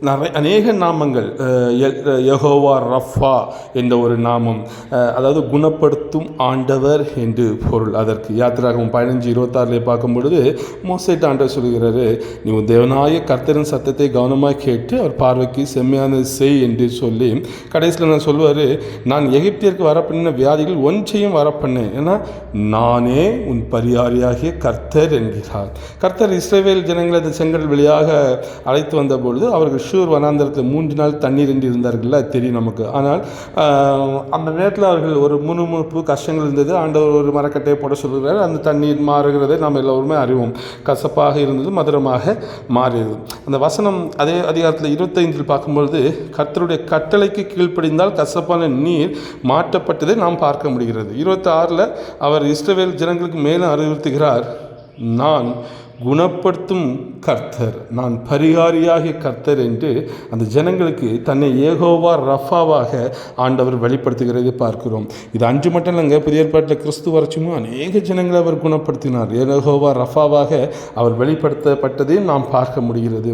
அநேக நாமங்கள், யெகோவா ரஃபா என்ற ஒரு நாமம், அதாவது குணப்படுத்தும் ஆண்டவர் என்று பொருள். அதற்கு யாத்திராகமம் 15:26 பார்க்கும் பொழுது மோசேட்ட ஆண்டவர் சொல்கிறாரு, நீ உன் தேவனாய கர்த்தரின் சத்தத்தை கவனமாக கேட்டு அவர் பார்வைக்கு செம்மையானது செய் என்று சொல்லி கடைசியில் நான் சொல்வார், நான் எகிப்தியருக்கு வரப்பண்ணின வியாதிகள் ஒன்றையும் வரப்பண்ணேன், ஏன்னா நானே உன் பரிகாரியாகிய கர்த்தர் என்கிறார். கர்த்தர் இஸ்ரவேல் ஜனங்களை அந்த செங்கடல் வழியாக அழைத்து வந்த பொழுது அவர்கள் ஷூர் வனாந்தரத்தில் 3 நாள் தண்ணீர் என்று இருந்தார்கள், அது தெரியும் நமக்கு. ஆனால் அந்த நேரத்தில் அவர்கள் ஒரு முணுமுணுப்பு கஷ்டங்கள் இருந்தது. ஆண்டவர் ஒரு மரக்கட்டையை போட சொல்கிறார், அந்த தண்ணீர் மாறுகிறதை நாம் எல்லோருமே அறிவோம். கசப்பாக இருந்தது, மதுரமாக மாறியது. அந்த வசனம் அதே அதிகாரத்தில் 25 பார்க்கும்பொழுது, கர்த்தருடைய கட்டளைக்கு கீழ்ப்படிந்தால் கசப்பான நீர் மாற்றப்பட்டதை நாம் பார்க்க முடிகிறது. 26 அவர் இஸ்ரவேல் ஜனங்களுக்கு மேலும் அறிவுறுத்துகிறார், நான் குணப்படுத்தும் கர்த்தர், நான் பரிகாரியாகிய கர்த்தர் என்று அந்த ஜனங்களுக்கு தன்னை யெகோவா ரஃபாவாக ஆண்டவர் வெளிப்படுத்துகிறதை பார்க்கிறோம். இது அன்று மட்டும் இல்லைங்க, புதிய ஏற்பாட்டில் கிறிஸ்து வரைச்சும் அநேக ஜனங்களை அவர் குணப்படுத்தினார். யெகோவா ரஃபாவாக அவர் வெளிப்படுத்தப்பட்டதையும் நாம் பார்க்க முடிகிறது.